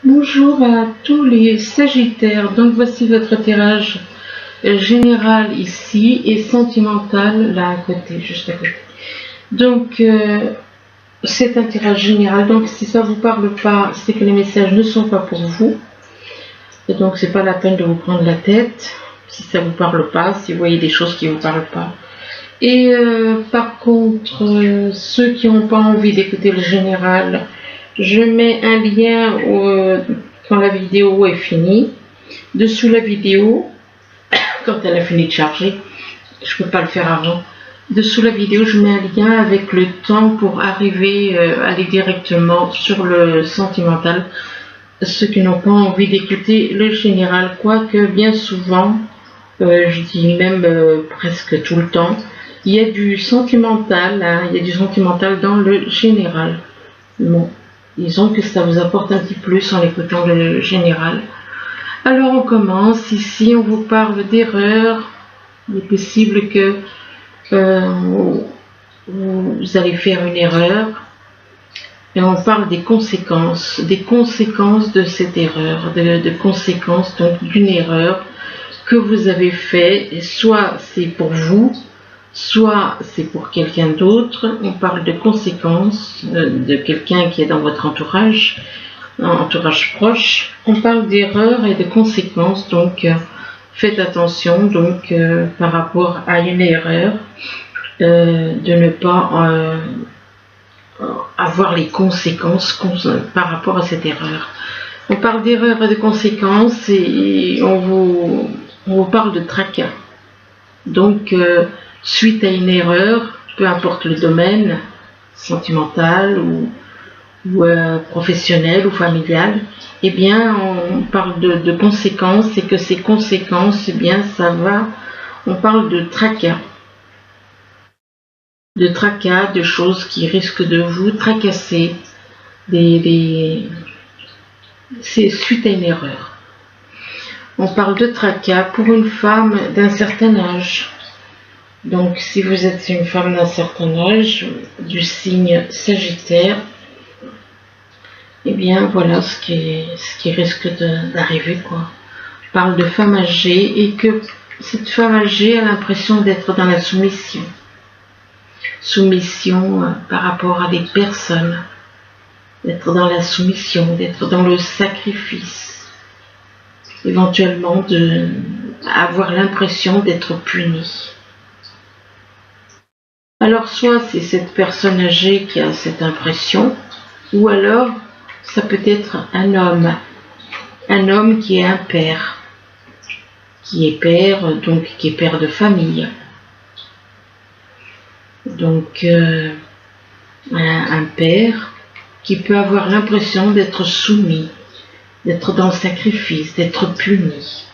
Bonjour à tous les Sagittaires, donc voici votre tirage général ici et sentimental là à côté, juste à côté. Donc c'est un tirage général, donc si ça vous parle pas, c'est que les messages ne sont pas pour vous. Et donc c'est pas la peine de vous prendre la tête si ça vous parle pas, si vous voyez des choses qui vous parlent pas. Et par contre, ceux qui n'ont pas envie d'écouter le général, je mets un lien quand la vidéo est finie. Dessous la vidéo, quand elle a fini de charger, je ne peux pas le faire avant. Dessous la vidéo, je mets un lien avec le temps pour arriver, aller directement sur le sentimental. Ceux qui n'ont pas envie d'écouter le général, quoique bien souvent, je dis même presque tout le temps, il y a du sentimental, hein, il y a du sentimental dans le général. Bon, disons que ça vous apporte un petit plus en écoutant le général. Alors on commence, ici on vous parle d'erreurs, il est possible que vous allez faire une erreur, et on parle des conséquences de cette erreur, de conséquences donc d'une erreur que vous avez fait, et soit c'est pour vous, soit c'est pour quelqu'un d'autre. On parle de conséquences de quelqu'un qui est dans votre entourage proche. On parle d'erreurs et de conséquences, donc faites attention donc par rapport à une erreur, de ne pas avoir les conséquences par rapport à cette erreur. On parle d'erreurs et de conséquences et on vous parle de tracas. Donc suite à une erreur, peu importe le domaine, sentimental ou professionnel ou familial, eh bien on parle de conséquences, et que ces conséquences, eh bien on parle de tracas, de choses qui risquent de vous tracasser, c'est suite à une erreur. On parle de tracas pour une femme d'un certain âge. Donc si vous êtes une femme d'un certain âge, du signe Sagittaire, eh bien voilà ce qui risque d'arriver, quoi. On parle de femme âgée, et que cette femme âgée a l'impression d'être dans la soumission. Soumission par rapport à des personnes, d'être dans la soumission, d'être dans le sacrifice, éventuellement avoir l'impression d'être punie. Alors soit c'est cette personne âgée qui a cette impression, ou alors ça peut être un homme qui est un père, qui est père, donc qui est père de famille. Donc un père qui peut avoir l'impression d'être soumis, d'être dans le sacrifice, d'être puni.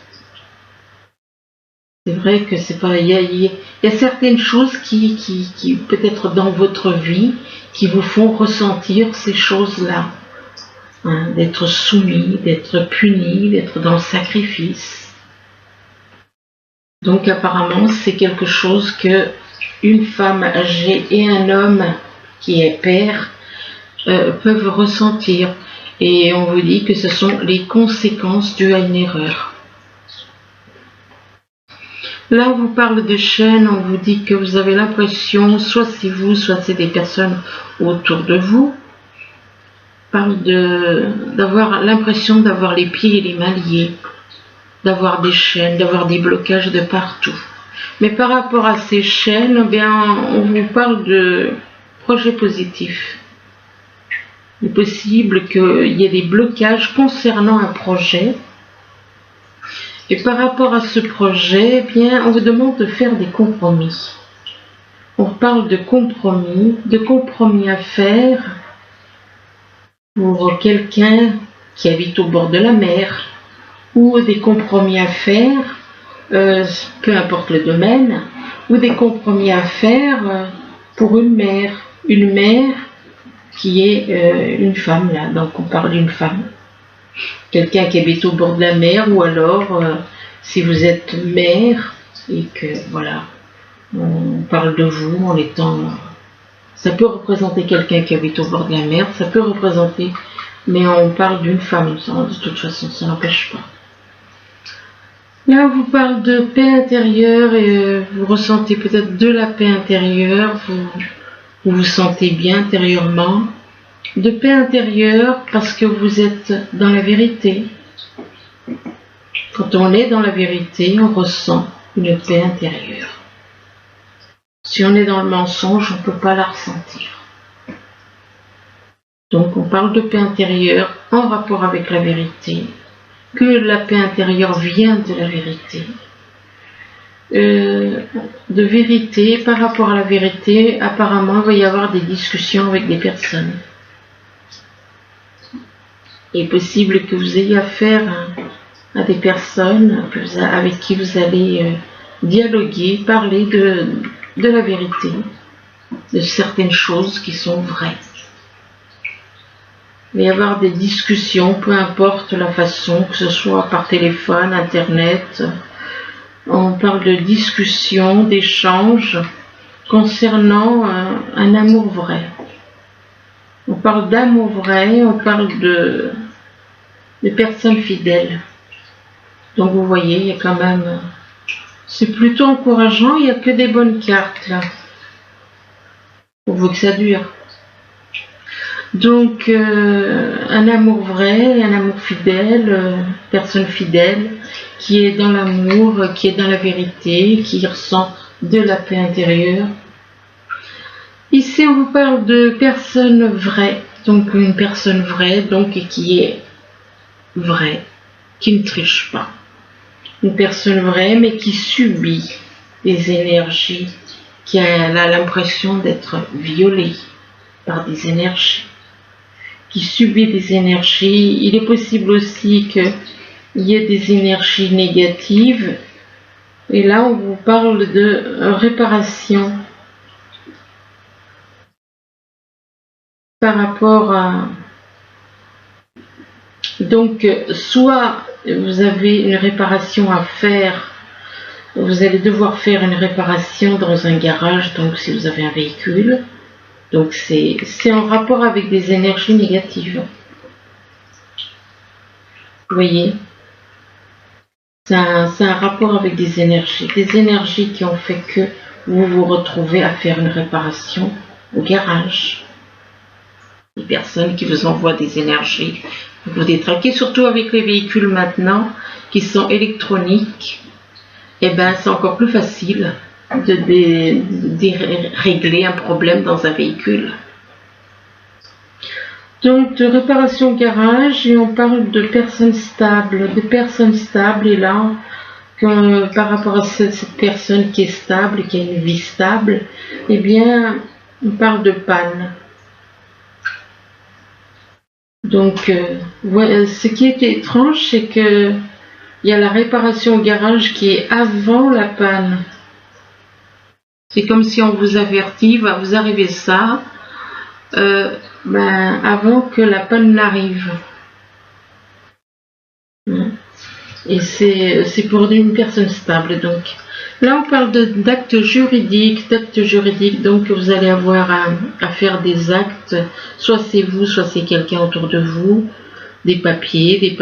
C'est vrai que c'est pas, il y a certaines choses qui peut-être dans votre vie qui vous font ressentir ces choses-là, hein, d'être soumis, d'être puni, d'être dans le sacrifice. Donc apparemment c'est quelque chose que une femme âgée et un homme qui est père peuvent ressentir, et on vous dit que ce sont les conséquences dues à une erreur. Là, on vous parle de chaîne, on vous dit que vous avez l'impression, soit c'est vous, soit c'est des personnes autour de vous, parle d'avoir l'impression d'avoir les pieds et les mains liés, d'avoir des chaînes, d'avoir des blocages de partout. Mais par rapport à ces chaînes, eh bien, on vous parle de projets positifs. Il est possible qu'il y ait des blocages concernant un projet. Et par rapport à ce projet, eh bien, on vous demande de faire des compromis. On parle de compromis à faire pour quelqu'un qui habite au bord de la mer, ou des compromis à faire, peu importe le domaine, ou des compromis à faire pour une mère qui est une femme, là, donc on parle d'une femme. Quelqu'un qui habite au bord de la mer, ou alors si vous êtes mère et que voilà, on parle de vous en étant, ça peut représenter quelqu'un qui habite au bord de la mer, ça peut représenter mais on parle d'une femme, de toute façon, ça n'empêche pas. Là, on vous parle de paix intérieure et vous ressentez peut-être de la paix intérieure, vous vous sentez bien intérieurement. De paix intérieure parce que vous êtes dans la vérité. Quand on est dans la vérité, on ressent une paix intérieure. Si on est dans le mensonge, on ne peut pas la ressentir. Donc on parle de paix intérieure en rapport avec la vérité, que la paix intérieure vient de la vérité. De vérité, par rapport à la vérité, apparemment il va y avoir des discussions avec des personnes. Il est possible que vous ayez affaire à des personnes avec qui vous allez dialoguer, parler de la vérité, de certaines choses qui sont vraies. Il va y avoir des discussions, peu importe la façon, que ce soit par téléphone, internet. On parle de discussion, d'échange concernant un amour vrai. On parle d'amour vrai, on parle de personnes fidèles. Donc vous voyez, il y a quand même... C'est plutôt encourageant, il n'y a que des bonnes cartes là. Pourvu que ça dure. Donc un amour vrai, un amour fidèle, personne fidèle, qui est dans l'amour, qui est dans la vérité, qui ressent de la paix intérieure. Ici on vous parle de personne vraie, donc une personne vraie, donc qui est vraie, qui ne triche pas. Une personne vraie mais qui subit des énergies, qui a l'impression d'être violée par des énergies, qui subit des énergies. Il est possible aussi qu'il y ait des énergies négatives. Et là, on vous parle de réparation par rapport à... Donc, soit vous avez une réparation à faire, vous allez devoir faire une réparation dans un garage, donc si vous avez un véhicule. Donc c'est en rapport avec des énergies négatives. Vous voyez, c'est un rapport avec des énergies qui ont fait que vous vous retrouvez à faire une réparation au garage. Des personnes qui vous envoient des énergies, vous détraquez, surtout avec les véhicules maintenant qui sont électroniques. Et ben c'est encore plus facile de régler un problème dans un véhicule. Donc de réparation garage, et on parle de personnes stables, et là, par rapport à cette personne qui est stable, qui a une vie stable, eh bien, on parle de panne. Donc, ce qui est étrange, c'est que il y a la réparation au garage qui est avant la panne. C'est comme si on vous avertit, va vous arriver ça, avant que la panne n'arrive. Et c'est pour une personne stable. Donc là, on parle d'actes juridiques, donc vous allez avoir à faire des actes, soit c'est vous, soit c'est quelqu'un autour de vous, des papiers,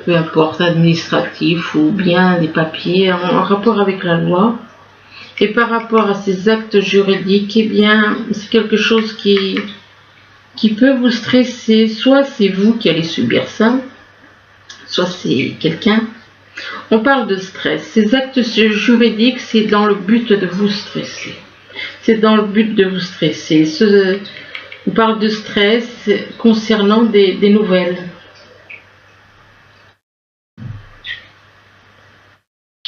peu importe, administratifs ou bien des papiers en rapport avec la loi. Et par rapport à ces actes juridiques, eh bien, c'est quelque chose qui peut vous stresser. Soit c'est vous qui allez subir ça, soit c'est quelqu'un. On parle de stress. Ces actes juridiques, c'est dans le but de vous stresser. On parle de stress concernant des nouvelles.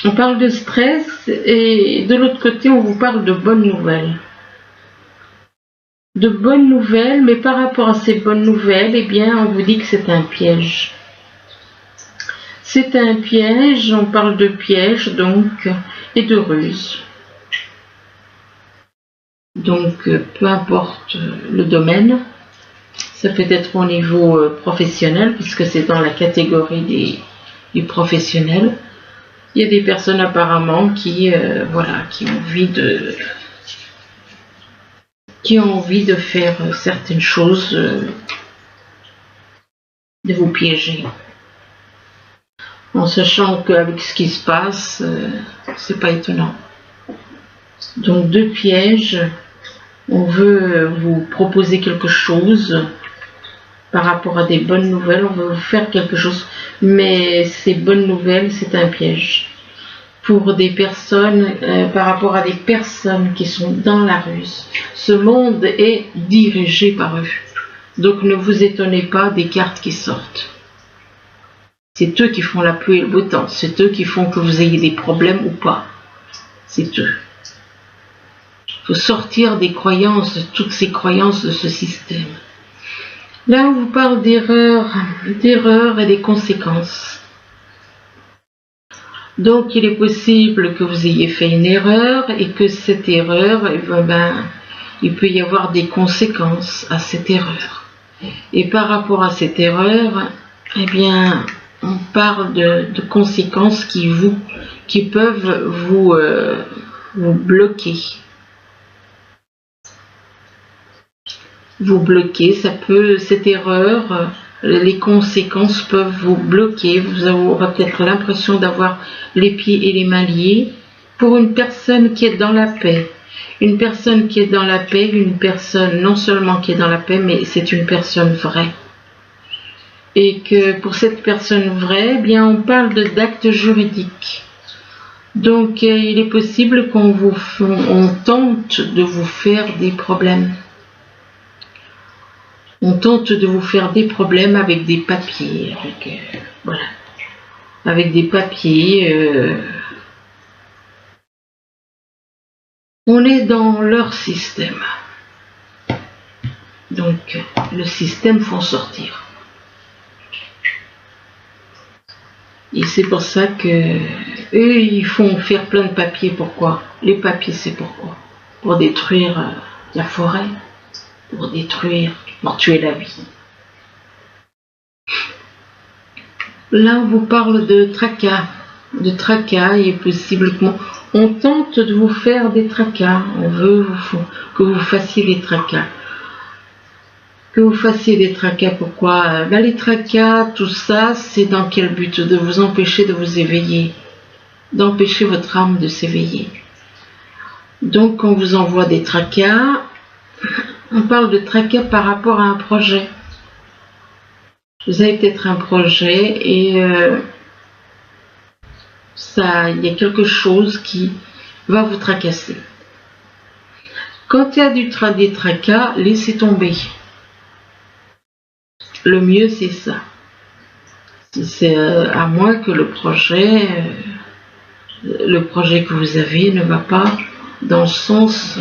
On parle de stress et de l'autre côté, on vous parle de bonnes nouvelles. De bonnes nouvelles, mais par rapport à ces bonnes nouvelles, eh bien, on vous dit que c'est un piège. C'est un piège, on parle de piège, donc, et de ruse. Donc, peu importe le domaine, ça peut être au niveau professionnel, puisque c'est dans la catégorie du professionnel. Il y a des personnes apparemment qui ont envie de faire certaines choses de vous piéger. En sachant qu'avec ce qui se passe, c'est pas étonnant. Donc deux pièges, on veut vous proposer quelque chose par rapport à des bonnes nouvelles, on veut vous faire quelque chose, mais ces bonnes nouvelles, c'est un piège. Pour des personnes, par rapport à des personnes qui sont dans la ruse. Ce monde est dirigé par eux. Donc ne vous étonnez pas des cartes qui sortent. C'est eux qui font la pluie et le beau temps. C'est eux qui font que vous ayez des problèmes ou pas. C'est eux. Il faut sortir des croyances, de toutes ces croyances de ce système. Là, on vous parle d'erreurs et des conséquences. Donc, il est possible que vous ayez fait une erreur et que cette erreur, il peut y avoir des conséquences à cette erreur. Et par rapport à cette erreur, eh bien, on parle de conséquences qui peuvent vous bloquer. Vous bloquer, cette erreur, les conséquences peuvent vous bloquer. Vous aurez peut-être l'impression d'avoir les pieds et les mains liés. Pour une personne qui est dans la paix, une personne qui est dans la paix, une personne non seulement qui est dans la paix, mais c'est une personne vraie. Et que pour cette personne vraie, eh bien, on parle d'actes juridiques. Donc, il est possible qu'on tente de vous faire des problèmes. On tente de vous faire des problèmes avec des papiers, voilà, avec des papiers. On est dans leur système. Donc, le système faut en sortir. Et c'est pour ça que eux, ils font faire plein de papiers. Pourquoi? Les papiers, c'est pourquoi? Pour détruire la forêt, pour tuer la vie. Là, on vous parle de tracas. De tracas, il est possible qu'on tente de vous faire des tracas. On veut que vous fassiez des tracas. Que vous fassiez des tracas, pourquoi? Les tracas, tout ça, c'est dans quel but? De vous empêcher de vous éveiller. D'empêcher votre âme de s'éveiller. Donc, on vous envoie des tracas. On parle de tracas par rapport à un projet. Vous avez peut-être un projet et il y a quelque chose qui va vous tracasser. Quand il y a des tracas, laissez tomber. Le mieux, c'est ça. C'est à moins que le projet que vous avez ne va pas dans le sens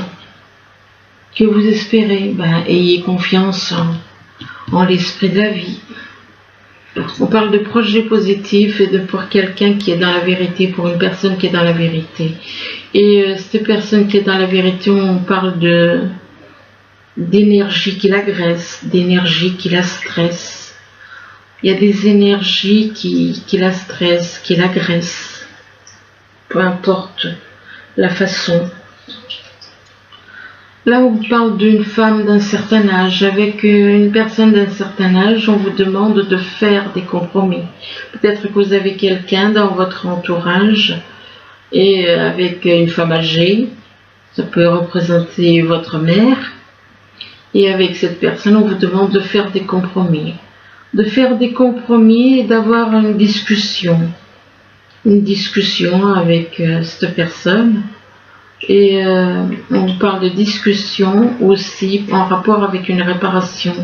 que vous espérez. Ayez confiance en l'esprit de la vie. On parle de projet positif et pour quelqu'un qui est dans la vérité, pour une personne qui est dans la vérité. Et cette personne qui est dans la vérité, on parle d'énergie qui l'agresse, d'énergie qui la stresse. Il y a des énergies qui la stressent, qui l'agressent. Peu importe la façon. Là, on parle d'une femme d'un certain âge. Avec une personne d'un certain âge, on vous demande de faire des compromis. Peut-être que vous avez quelqu'un dans votre entourage et avec une femme âgée, ça peut représenter votre mère. Et avec cette personne, on vous demande de faire des compromis. De faire des compromis et d'avoir une discussion. Une discussion avec cette personne. Et on parle de discussion aussi en rapport avec une réparation.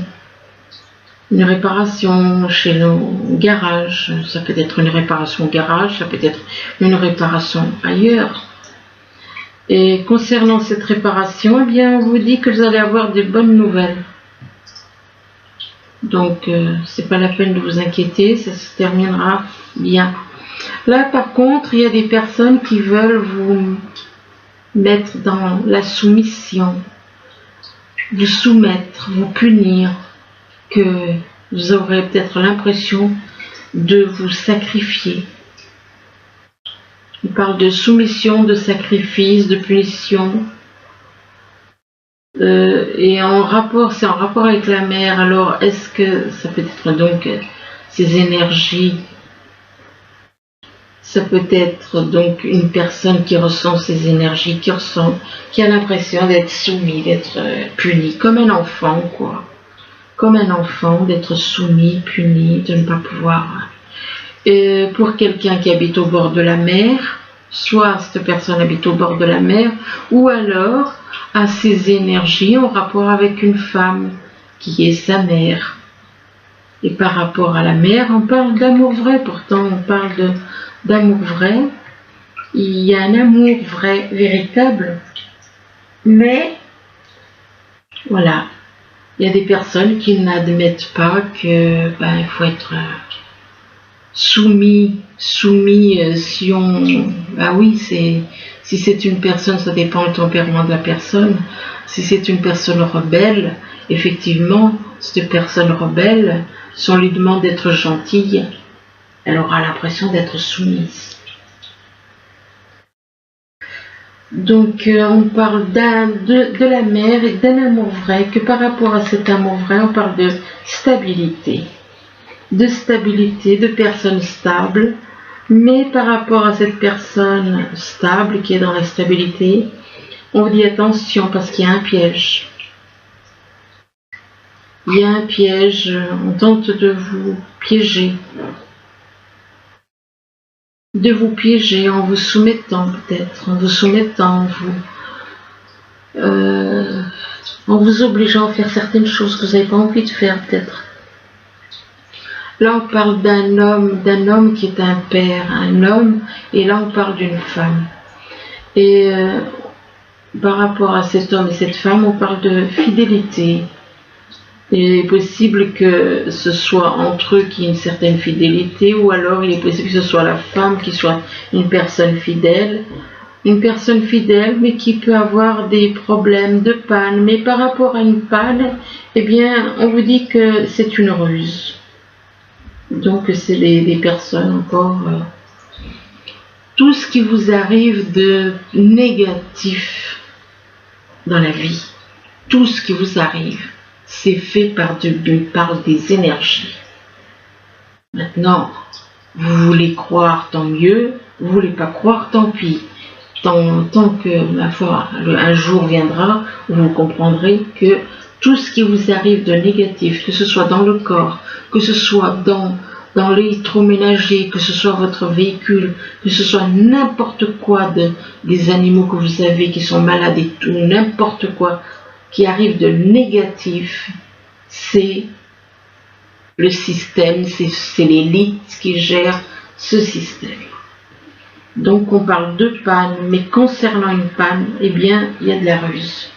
Une réparation chez le garage. Ça peut être une réparation au garage, ça peut être une réparation ailleurs. Et concernant cette réparation, eh bien, on vous dit que vous allez avoir de bonnes nouvelles. Donc, c'est pas la peine de vous inquiéter, ça se terminera bien. Là, par contre, il y a des personnes qui veulent vous mettre dans la soumission, vous soumettre, vous punir, que vous aurez peut-être l'impression de vous sacrifier. On parle de soumission, de sacrifice, de punition. Et c'est en rapport avec la mère. Alors, est-ce que ça peut être donc ces énergies. Ça peut être donc une personne qui ressent ces énergies, qui a l'impression d'être soumis, d'être puni, comme un enfant, quoi. Comme un enfant, d'être soumis, puni, de ne pas pouvoir. Pour quelqu'un qui habite au bord de la mer, soit cette personne habite au bord de la mer, ou alors a ses énergies en rapport avec une femme qui est sa mère. Et par rapport à la mère, on parle d'amour vrai, pourtant on parle d'amour vrai. Il y a un amour vrai, véritable, mais voilà, il y a des personnes qui n'admettent pas que il faut être soumis si on... Ah oui, si c'est une personne, ça dépend du tempérament de la personne. Si c'est une personne rebelle, effectivement, cette personne rebelle, si on lui demande d'être gentille, elle aura l'impression d'être soumise. Donc on parle de la mère et d'un amour vrai, que par rapport à cet amour vrai, on parle de stabilité, de personnes stables, mais par rapport à cette personne stable qui est dans la stabilité, on vous dit attention parce qu'il y a un piège. Il y a un piège, on tente de vous piéger. De vous piéger en vous soumettant peut-être, en vous obligeant à faire certaines choses que vous n'avez pas envie de faire peut-être. Là on parle d'un homme qui est un père, un homme, et là on parle d'une femme. Et par rapport à cet homme et cette femme, on parle de fidélité. Il est possible que ce soit entre eux qu'il y ait une certaine fidélité, ou alors il est possible que ce soit la femme qui soit une personne fidèle mais qui peut avoir des problèmes de panne. Mais par rapport à une panne, eh bien, on vous dit que c'est une ruse. Donc c'est des personnes encore... tout ce qui vous arrive de négatif dans la vie, tout ce qui vous arrive, c'est fait par des énergies. Maintenant, vous voulez croire, tant mieux. Vous voulez pas croire, tant pis. Tant que, ma foi, un jour viendra où vous comprendrez que tout ce qui vous arrive de négatif, que ce soit dans le corps, que ce soit dans l'électroménager, que ce soit votre véhicule, que ce soit n'importe quoi des animaux que vous avez qui sont malades et tout, n'importe quoi qui arrive de négatif, c'est le système, c'est l'élite qui gère ce système. Donc on parle de panne, mais concernant une panne, eh bien, il y a de la ruse.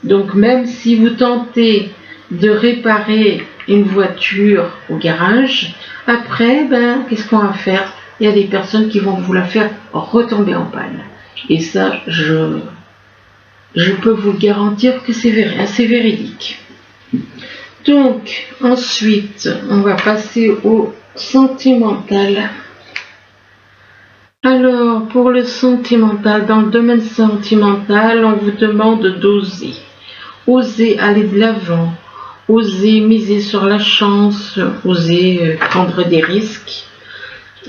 Donc même si vous tentez de réparer une voiture au garage, après, qu'est-ce qu'on va faire? Il y a des personnes qui vont vous la faire retomber en panne. Et ça, je peux vous garantir que c'est véridique. Donc, ensuite, on va passer au sentimental. Alors, pour le sentimental, dans le domaine sentimental, on vous demande d'oser. Oser aller de l'avant, oser miser sur la chance, oser prendre des risques.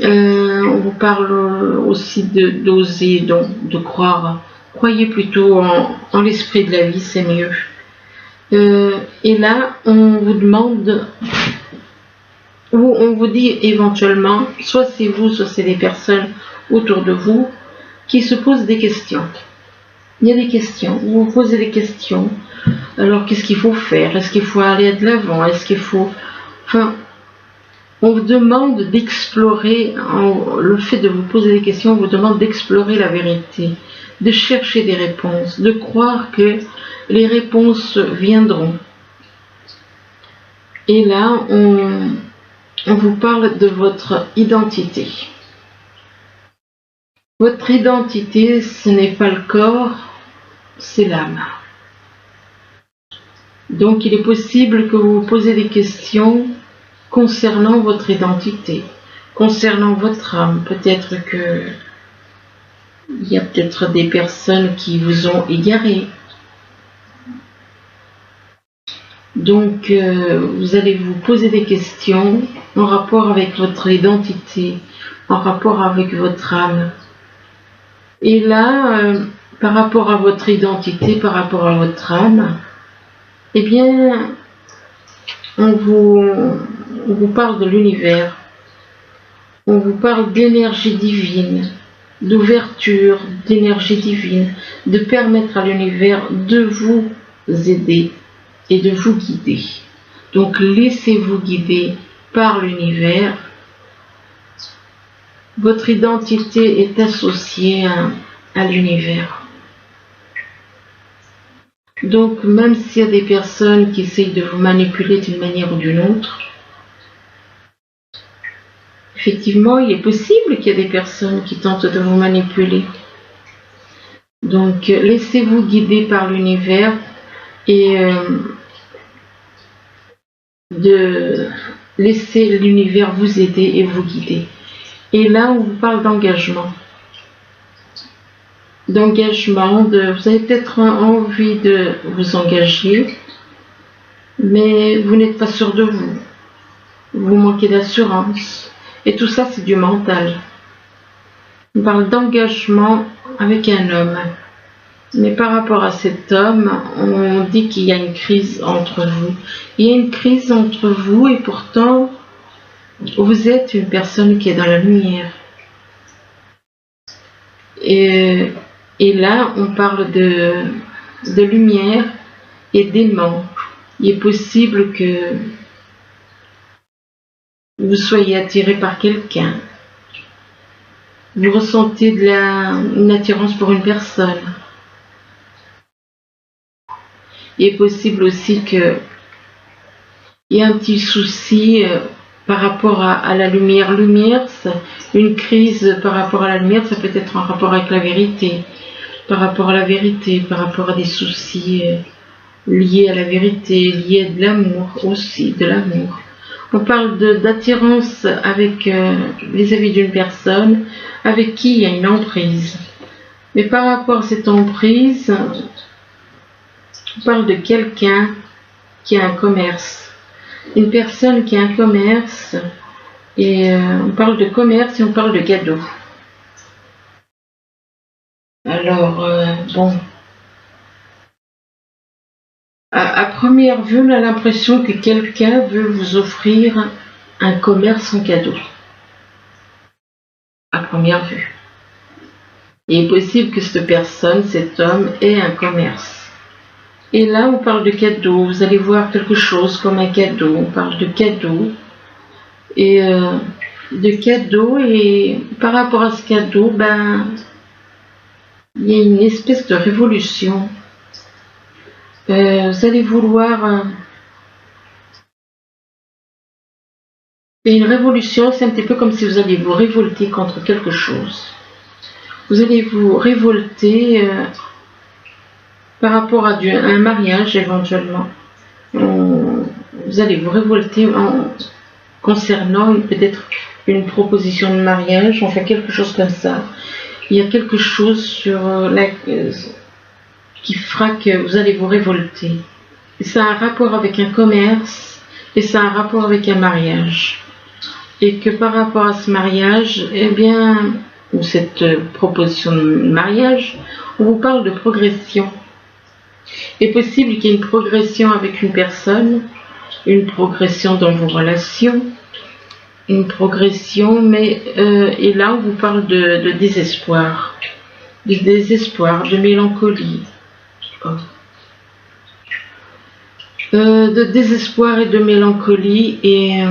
On vous parle aussi d'oser, donc de croire. Croyez plutôt en l'esprit de la vie, c'est mieux. Et là, on vous demande, ou on vous dit éventuellement, soit c'est vous, soit c'est des personnes autour de vous qui se posent des questions. Il y a des questions, vous vous posez des questions. Alors qu'est-ce qu'il faut faire? Est-ce qu'il faut aller de l'avant? Est-ce qu'il faut... Enfin, on vous demande d'explorer, le fait de vous poser des questions, on vous demande d'explorer la vérité, de chercher des réponses, de croire que les réponses viendront. Et là, on vous parle de votre identité. Votre identité, ce n'est pas le corps, c'est l'âme. Donc il est possible que vous vous posez des questions concernant votre identité, concernant votre âme. Peut-être que il y a peut-être des personnes qui vous ont égaré. Donc, vous allez vous poser des questions en rapport avec votre identité, en rapport avec votre âme. Et là, par rapport à votre identité, par rapport à votre âme, eh bien, on vous parle de l'univers, on vous parle d'énergie divine, d'ouverture d'énergie divine, de permettre à l'univers de vous aider et de vous guider. Donc laissez-vous guider par l'univers. Votre identité est associée à l'univers. Donc même s'il y a des personnes qui essayent de vous manipuler d'une manière ou d'une autre, effectivement, il est possible qu'il y ait des personnes qui tentent de vous manipuler. Donc, laissez-vous guider par l'univers et de laisser l'univers vous aider et vous guider. Et là, on vous parle d'engagement. D'engagement, vous avez peut-être envie de vous engager, mais vous n'êtes pas sûr de vous. Vous manquez d'assurance. Et tout ça, c'est du mental. On parle d'engagement avec un homme. Mais par rapport à cet homme, on dit qu'il y a une crise entre vous. Il y a une crise entre vous et pourtant, vous êtes une personne qui est dans la lumière. Et là, on parle de lumière et d'aimant. Il est possible que vous soyez attiré par quelqu'un. Vous ressentez une attirance pour une personne. Il est possible aussi qu'il y ait un petit souci par rapport à la lumière. Lumière, une crise par rapport à la lumière, ça peut être en rapport avec la vérité. Par rapport à la vérité, par rapport à des soucis liés à la vérité, liés à de l'amour aussi, de l'amour. On parle d'attirance avec vis-à-vis d'une personne avec qui il y a une emprise. Mais par rapport à cette emprise, on parle de quelqu'un qui a un commerce. Une personne qui a un commerce, et on parle de commerce et on parle de cadeau. Alors, bon. À première vue, on a l'impression que quelqu'un veut vous offrir un commerce en cadeau. À première vue. Il est possible que cette personne, cet homme, ait un commerce. Et là, on parle de cadeau. Vous allez voir quelque chose comme un cadeau. On parle de cadeau. Et par rapport à ce cadeau, il y a une espèce de révolution. Vous allez vouloir... et une révolution, c'est un petit peu comme si vous alliez vous révolter contre quelque chose. Vous allez vous révolter par rapport à un mariage éventuellement. Vous allez vous révolter concernant peut-être une proposition de mariage, enfin quelque chose comme ça. Il y a quelque chose qui fera que vous allez vous révolter. Et ça a un rapport avec un commerce et ça a un rapport avec un mariage. Et que par rapport à ce mariage, ou cette proposition de mariage, on vous parle de progression. Il est possible qu'il y ait une progression avec une personne, une progression dans vos relations, une progression, et là on vous parle de désespoir, de mélancolie, de désespoir et de mélancolie, et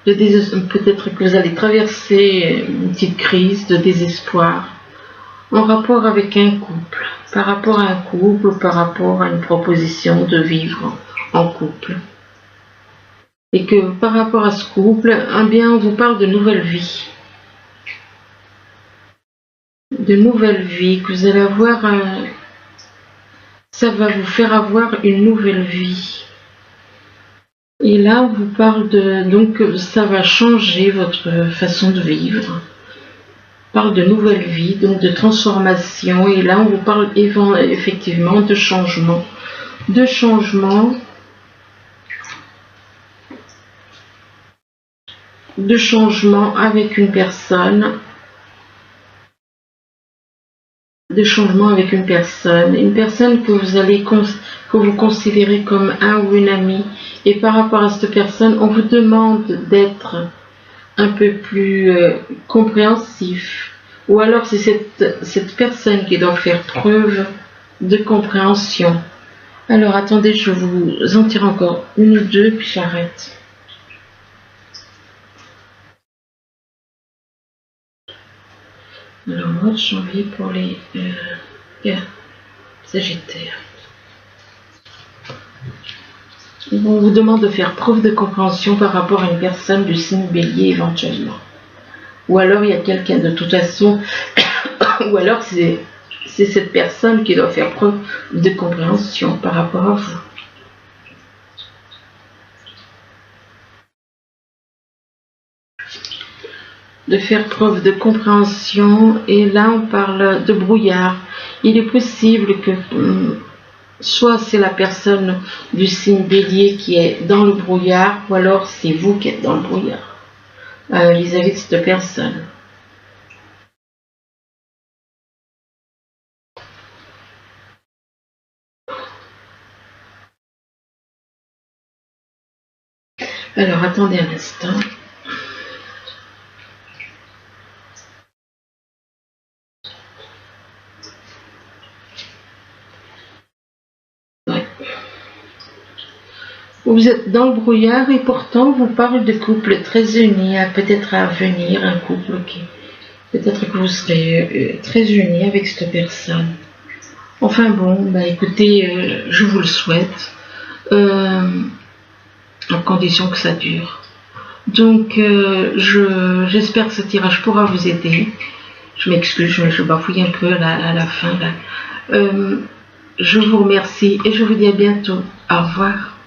peut-être que vous allez traverser une petite crise de désespoir en rapport avec un couple, par rapport à un couple, par rapport à une proposition de vivre en couple. Et que par rapport à ce couple, on vous parle de nouvelle vie. De nouvelle vie, que vous allez avoir, ça va vous faire avoir une nouvelle vie. Et là, on vous parle donc ça va changer votre façon de vivre. parle de nouvelle vie, donc de transformation, et là on vous parle effectivement de changement, de changement avec une personne, une personne que vous considérez comme un ou une amie, et par rapport à cette personne, on vous demande d'être un peu plus compréhensif, ou alors c'est cette personne qui doit faire preuve de compréhension. Alors attendez, je vous en tire encore une ou deux, puis j'arrête. Alors, mois de janvier pour les Sagittaires. On vous demande de faire preuve de compréhension par rapport à une personne du signe Bélier éventuellement. Ou alors il y a quelqu'un de toute façon, ou alors c'est cette personne qui doit faire preuve de compréhension par rapport à vous. De faire preuve de compréhension, et là on parle de brouillard. Il est possible que soit c'est la personne du signe Bélier qui est dans le brouillard, ou alors c'est vous qui êtes dans le brouillard vis-à-vis de cette personne. Alors attendez un instant. Vous êtes dans le brouillard, et pourtant vous parlez de couple très unis, peut-être à venir, un couple qui peut-être que vous serez très unis avec cette personne. Enfin bon, bah écoutez, je vous le souhaite, en condition que ça dure. Donc j'espère que ce tirage pourra vous aider. Je m'excuse, je bafouille un peu à la fin là. Je vous remercie et je vous dis à bientôt. Au revoir.